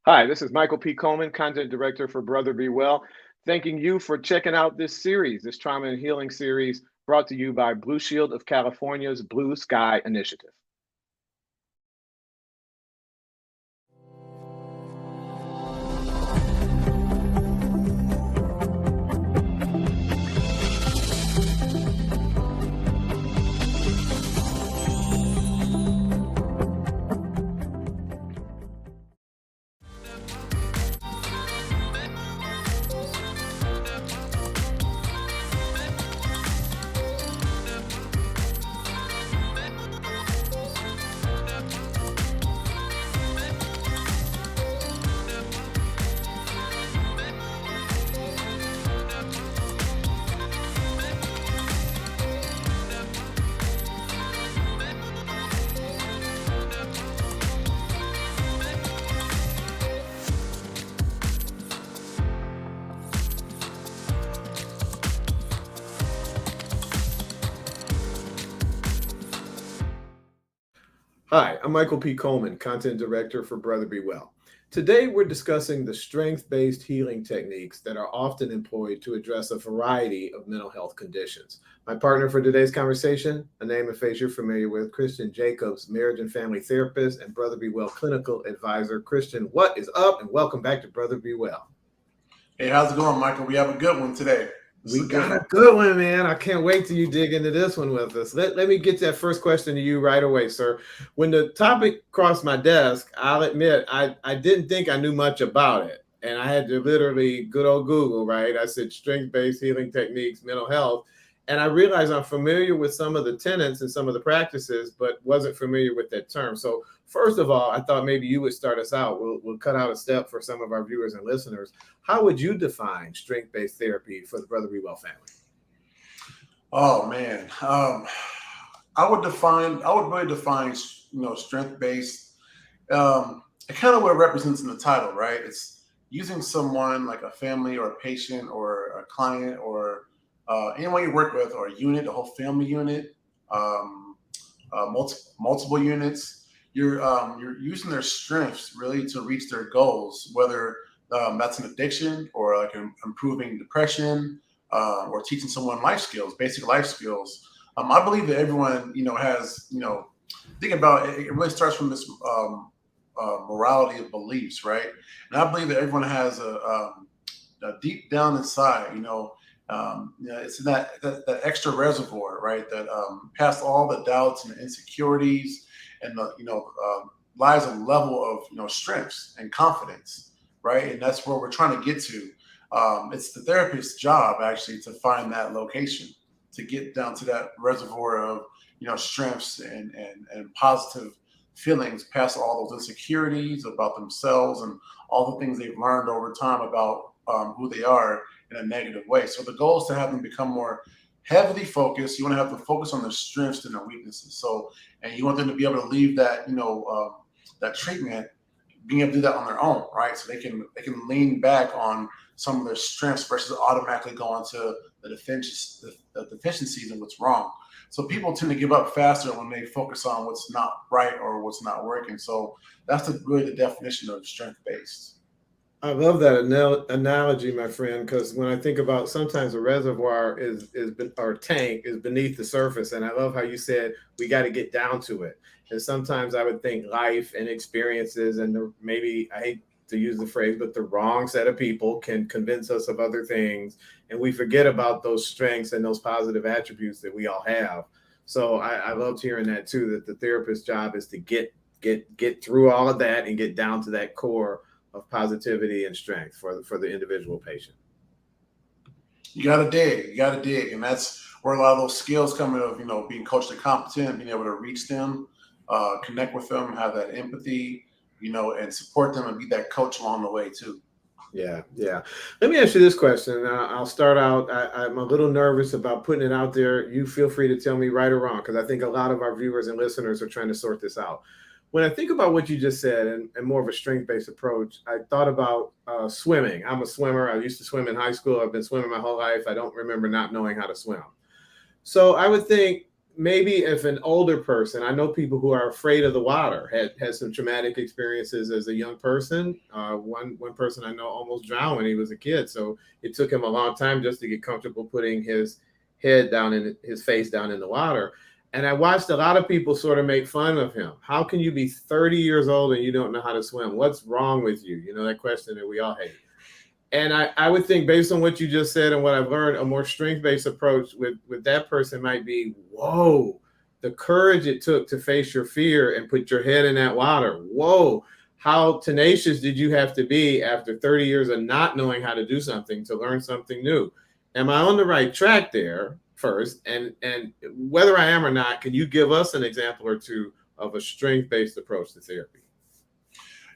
Hi, this is Michael P. Coleman, Content Director for Brother Be Well. Thanking you for checking out this series, this trauma and healing series brought to you by Blue Shield of California's Blue Sky Initiative. Hi, I'm Michael P. Coleman, Content Director for Brother Be Well. Today, we're discussing the strength based healing techniques that are often employed to address a variety of mental health conditions. My partner for today's conversation, a name and face you're familiar with, Christian Jacobs, marriage and family therapist and Brother Be Well clinical advisor. Christian, what is up? And welcome back to Brother Be Well. Hey, how's it going, Michael? We have a good one today. This is We a good got one. a good one, man. I can't wait till you dig into this one with us. Let me get that first question to you right away, sir. When the topic crossed my desk, I'll admit I didn't think I knew much about it. And I had to literally good old Google, right? I said strength-based healing techniques, mental health. And I realized I'm familiar with some of the tenets and some of the practices, but wasn't familiar with that term. So first of all, I thought maybe you would start us out. We'll cut out a step for some of our viewers and listeners. How would you define strength-based therapy for the Brother Be Well family? Oh man, I would really define, strength based. It kind of what it represents in the title, right? It's using someone like a family or a patient or a client or anyone you work with or a unit, a whole family unit, um, multiple units. You're using their strengths really to reach their goals, whether that's an addiction or like improving depression or teaching someone life skills, basic life skills. I believe that everyone, has, think about it, it really starts from this morality of beliefs, right? And I believe that everyone has a deep down inside, it's in that extra reservoir, right? That past all the doubts and the insecurities and the, lies a level of, strengths and confidence, right? And that's where we're trying to get to. It's the therapist's job actually to find that location, to get down to that reservoir of, strengths and positive feelings past all those insecurities about themselves and all the things they've learned over time about who they are in a negative way. So the goal is to have them become more heavily focused. You want to have them focus on their strengths and their weaknesses. So, and you want them to be able to leave that, that treatment, being able to do that on their own, right? So they can lean back on some of their strengths versus automatically going to the deficiencies and what's wrong. So people tend to give up faster when they focus on what's not right or what's not working. So that's really the definition of strength based. I love that analogy, my friend, because when I think about sometimes a reservoir is or tank is beneath the surface, and I love how you said we got to get down to it. And sometimes I would think life and experiences, and maybe I hate to use the phrase, but the wrong set of people can convince us of other things, and we forget about those strengths and those positive attributes that we all have. So I loved hearing that too. That the therapist's job is to get through all of that and get down to that core of positivity and strength for the individual patient. You gotta dig, and that's where a lot of those skills come in of being coached and competent, being able to reach them, connect with them, have that empathy, and support them and be that coach along the way too. Yeah, yeah. Let me ask you this question. I'll start out. I'm a little nervous about putting it out there. You feel free to tell me right or wrong, because I think a lot of our viewers and listeners are trying to sort this out. When I think about what you just said and more of a strength based approach, I thought about swimming. I'm a swimmer. I used to swim in high school. I've been swimming my whole life. I don't remember not knowing how to swim. So I would think maybe if an older person, I know people who are afraid of the water, had some traumatic experiences as a young person. One person I know almost drowned when he was a kid, so it took him a long time just to get comfortable putting his head down in his face down in the water. And I watched a lot of people sort of make fun of him. How can you be 30 years old and you don't know how to swim? What's wrong with you? You know, that question that we all hate. And I would think, based on what you just said and what I've learned, a more strength-based approach with that person might be, whoa, the courage it took to face your fear and put your head in that water. Whoa, how tenacious did you have to be after 30 years of not knowing how to do something to learn something new? Am I on the right track there first? And whether I am or not, can you give us an example or two of a strength-based approach to therapy?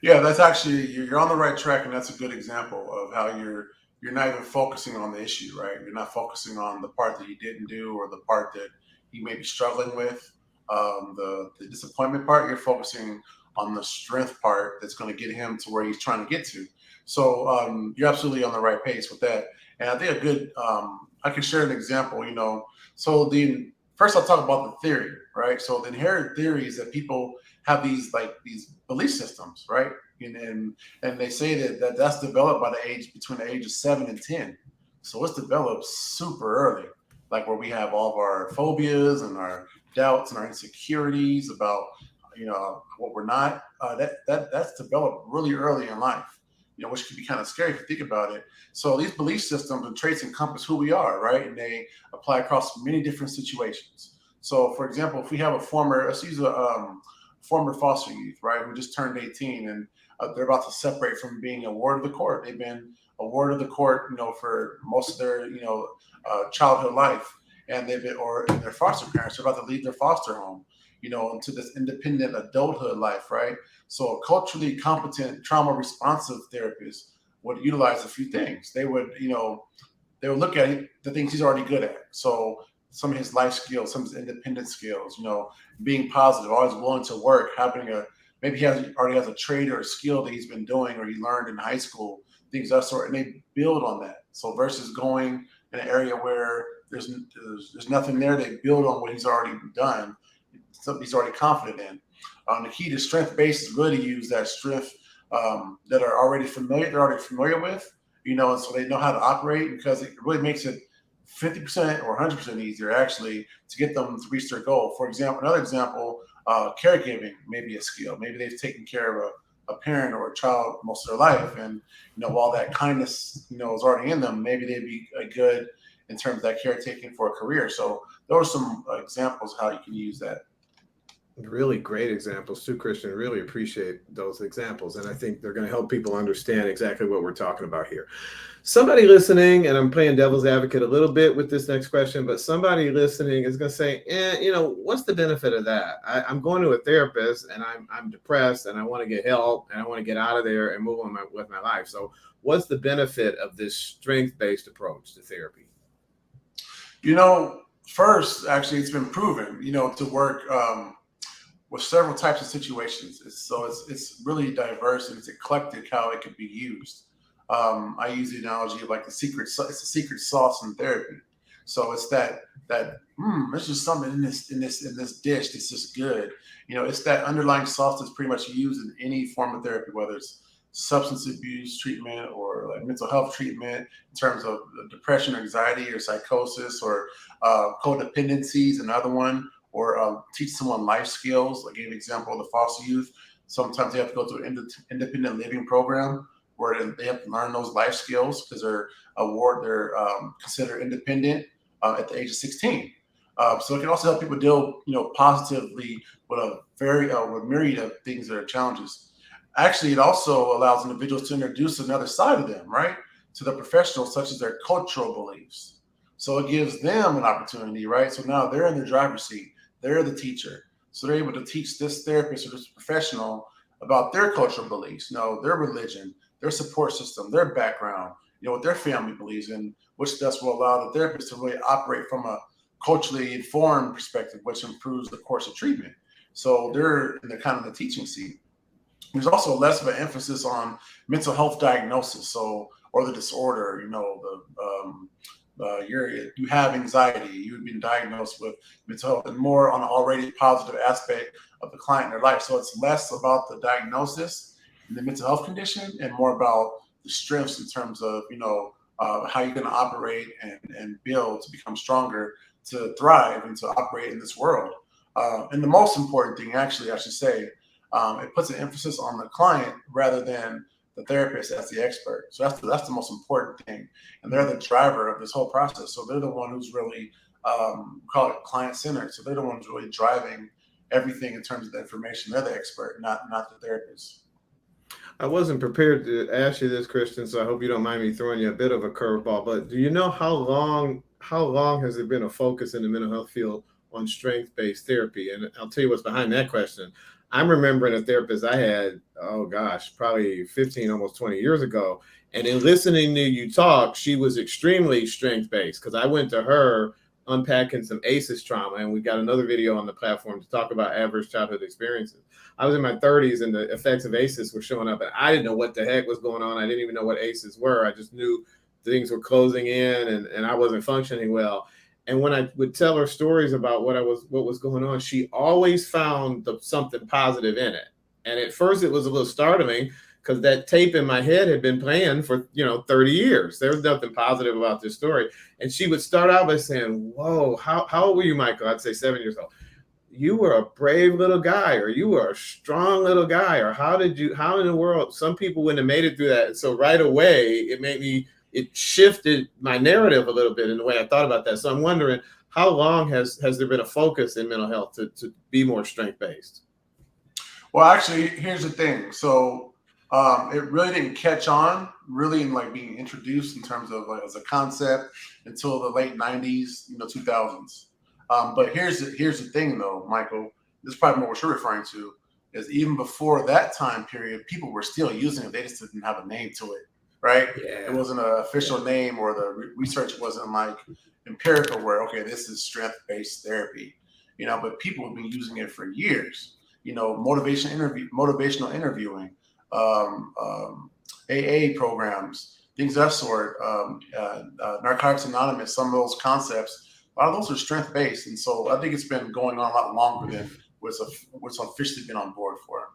Yeah, that's actually you're on the right track, and that's a good example of how you're not even focusing on the issue, right? You're not focusing on the part that you didn't do or the part that you may be struggling with, the disappointment part. You're focusing on the strength part that's going to get him to where he's trying to get to. So you're absolutely on the right pace with that. And I think a good I can share an example. So the first I'll talk about the theory, right? So the inherent theory is that people have these belief systems, right? And they say that's developed by the age between the age of 7 and 10. So it's developed super early, like where we have all of our phobias and our doubts and our insecurities about what we're not. That's developed really early in life, which can be kind of scary if you think about it. So these belief systems and traits encompass who we are, right? And they apply across many different situations. So, for example, if we have let's use a former foster youth, right, who just turned 18 and they're about to separate from being a ward of the court. They've been a ward of the court, for most of their, childhood life, and their foster parents are about to leave their foster home, into this independent adulthood life, right? So a culturally competent trauma responsive therapist would utilize a few things. They would look at the things he's already good at. So some of his life skills, some of his independent skills, being positive, always willing to work, maybe he already has a trade or a skill that he's been doing or he learned in high school, things of that sort, and they build on that. So versus going in an area where there's nothing there, they build on what he's already done, something he's already confident in. The key to strength-based is really use that strength that they're already familiar with, and so they know how to operate, because it really makes it 50% or 100% easier actually to get them to reach their goal. For example, another example, caregiving may be a skill. Maybe they've taken care of a parent or a child most of their life, and while that kindness is already in them, maybe they'd be good in terms of that caretaking for a career. So those are some examples of how you can use that. Really great examples too, Christian. Really appreciate those examples. And I think they're going to help people understand exactly what we're talking about here. Somebody listening, and I'm playing devil's advocate a little bit with this next question, but somebody listening is going to say, what's the benefit of that? I'm going to a therapist and I'm depressed and I want to get help and I want to get out of there and move on with my life. So what's the benefit of this strength-based approach to therapy? First, actually, it's been proven, to work with several types of situations. It's really diverse and it's eclectic how it can be used. I use the analogy of it's a secret sauce in therapy. So it's there's just something in this dish that's just good. It's that underlying sauce that's pretty much used in any form of therapy, whether it's substance abuse treatment or like mental health treatment in terms of depression, anxiety, or psychosis, or codependencies, another one, or teach someone life skills. I gave an example of the foster youth. Sometimes they have to go through an independent living program where they have to learn those life skills because they're considered independent at the age of 16. So it can also help people deal, positively with with myriad of things that are challenges. Actually, it also allows individuals to introduce another side of them, right, to the professionals, such as their cultural beliefs. So it gives them an opportunity, right? So now they're in the driver's seat. They're the teacher. So they're able to teach this therapist or this professional about their cultural beliefs, their religion, their support system, their background, what their family believes in, which thus will allow the therapist to really operate from a culturally informed perspective, which improves the course of treatment. So they're in the kind of the teaching seat. There's also less of an emphasis on mental health diagnosis, or the disorder, you have anxiety, you've been diagnosed with mental health, and more on an already positive aspect of the client in their life. So it's less about the diagnosis and the mental health condition, and more about the strengths in terms of how you're going to operate and build to become stronger, to thrive, and to operate in this world. And the most important thing, actually, I should say, it puts an emphasis on the client rather than the therapist as the expert. So that's the most important thing, and they're the driver of this whole process. So they're the one who's really call it client centered. So they're the ones really driving everything in terms of the information. They're the expert, not the therapist. I wasn't prepared to ask you this, Christian, so I hope you don't mind me throwing you a bit of a curveball. But do you know how long has there been a focus in the mental health field on strength-based therapy? And I'll tell you what's behind that question. I'm remembering a therapist I had, oh gosh, probably 15, almost 20 years ago. And in listening to you talk, she was extremely strength-based because I went to her unpacking some ACEs trauma, and we got another video on the platform to talk about adverse childhood experiences. I was in my 30s and the effects of ACEs were showing up, and I didn't know what the heck was going on. I didn't even know what ACEs were. I just knew things were closing in, and I wasn't functioning well. And when I would tell her stories about what was going on, she always found something positive in it. And at first it was a little startling because that tape in my head had been playing for 30 years. There was nothing positive about this story. And she would start out by saying, "Whoa, how old were you, Michael?" I'd say 7 years old. "You were a brave little guy," or "You were a strong little guy," or how in the world?" Some people wouldn't have made it through that. And so right away, it shifted my narrative a little bit in the way I thought about that. So I'm wondering, how long has there been a focus in mental health to be more strength based? Well, actually, here's the thing. So it really didn't catch on really in like being introduced in terms of like as a concept until the late 90s, 2000s. But here's the thing though, Michael, this is probably what you're referring to, is even before that time period, people were still using it. They just didn't have a name to it, right? It Yeah. wasn't an official name, or the research wasn't like empirical where, okay, this is strength-based therapy, but people have been using it for years. Motivational interviewing, um, um, AA programs, things of that sort, Narcotics Anonymous, some of those concepts, a lot of those are strength based. And so I think it's been going on a lot longer than what's officially been on board for.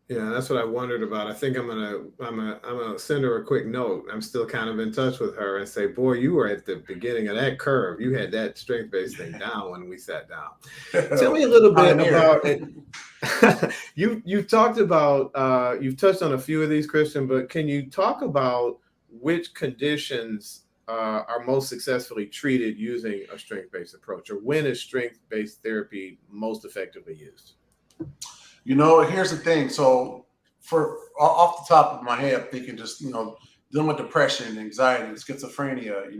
Yeah, that's what I wondered about. I think I'm gonna send her a quick note. I'm still kind of in touch with her and say, "Boy, you were at the beginning of that curve. You had that strength based thing down when we sat down." Tell me a little bit Pioneer. about it. You've talked about you've touched on a few of these, Christian, but can you talk about which conditions are most successfully treated using a strength based approach, or when is strength based therapy most effectively used? Here's the thing. So, for off the top of my head, I'm thinking just dealing with depression, anxiety, schizophrenia,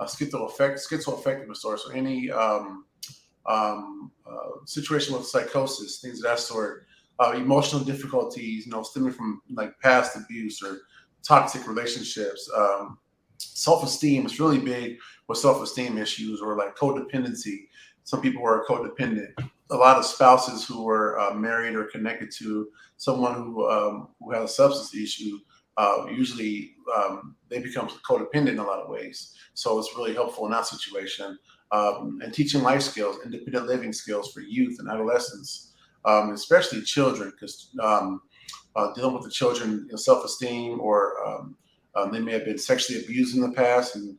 schizoaffective disorder, so any situation with psychosis, things of that sort, emotional difficulties, stemming from like past abuse or toxic relationships. Self-esteem is really big with self-esteem issues, or like codependency. Some people are codependent. A lot of spouses who are married or connected to someone who has a substance issue, usually they become codependent in a lot of ways. So it's really helpful in that situation. And teaching life skills, independent living skills for youth and adolescents, especially children, because dealing with the children, self-esteem, or they may have been sexually abused in the past, and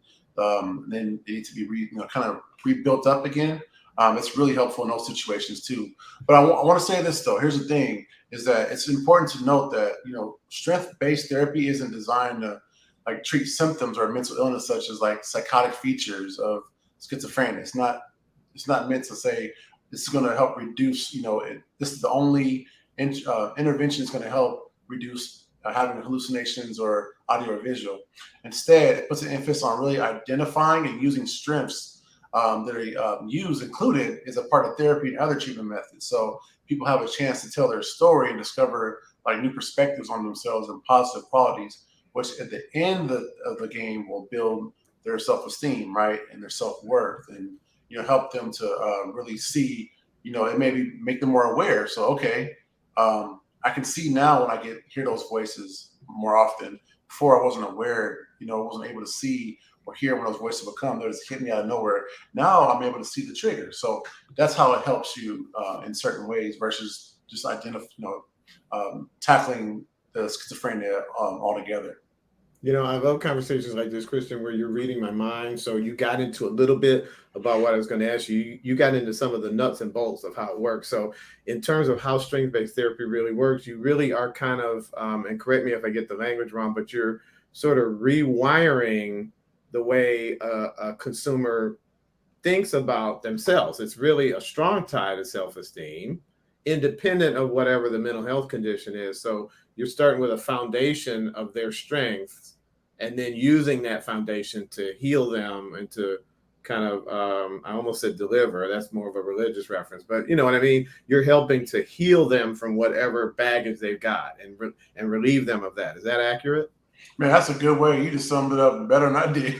then they need to be kind of rebuilt up again. It's really helpful in those situations too. But I want to say this though. Here's the thing: is that it's important to note that strength-based therapy isn't designed to like treat symptoms or mental illness such as like psychotic features of schizophrenia. It's not meant to say this is going to help reduce. This is the only intervention that's going to help reduce having hallucinations or audio or visual. Instead, it puts an emphasis on really identifying and using strengths that are used, included, as a part of therapy and other treatment methods. So people have a chance to tell their story and discover like new perspectives on themselves and positive qualities, which at the end of the game will build their self-esteem, right, and their self-worth, and help them to really see, it maybe make them more aware. So okay, I can see now when I hear those voices more often. Before I wasn't aware, I wasn't able to see or hear when those voices would come. They just hit me out of nowhere. Now I'm able to see the trigger. So that's how it helps you in certain ways versus just tackling the schizophrenia altogether. You know, I love conversations like this, Christian, where you're reading my mind. So you got into a little bit about what I was going to ask you. You got into some of the nuts and bolts of how it works. So in terms of how strength-based therapy really works, you really are kind of, and correct me if I get the language wrong, but you're sort of rewiring the way a consumer thinks about themselves. It's really a strong tie to self-esteem, independent of whatever the mental health condition is. So you're starting with a foundation of their strengths and then using that foundation to heal them and to kind of, I almost said deliver. That's more of a religious reference, but you know what I mean? You're helping to heal them from whatever baggage they've got and relieve them of that. Is that accurate? Man, that's a good way. You just summed it up better than I did.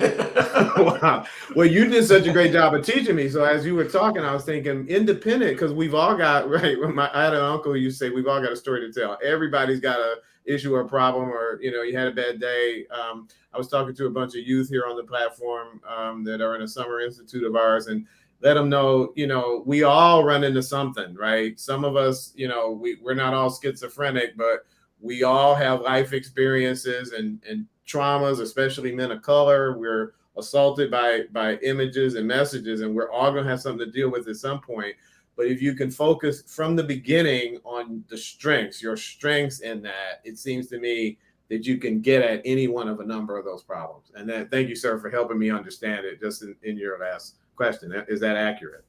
Wow. Well, you did such a great job of teaching me. So as you were talking, I was thinking independent, because we've all got, right. I had an uncle who used to say, we've all got a story to tell. Everybody's got a issue or a problem, or, you know, you had a bad day. I was talking to a bunch of youth here on the platform that are in a summer institute of ours, and let them know, you know, we all run into something, right? Some of us, you know, we're not all schizophrenic, but we all have life experiences and traumas, especially men of color. We're assaulted by images and messages, and we're all going to have something to deal with at some point. But if you can focus from the beginning on the strengths, your strengths in that, it seems to me that you can get at any one of a number of those problems. And then thank you, sir, for helping me understand it just in your last question. Is that accurate?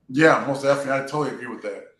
Yeah, most definitely. I totally agree with that.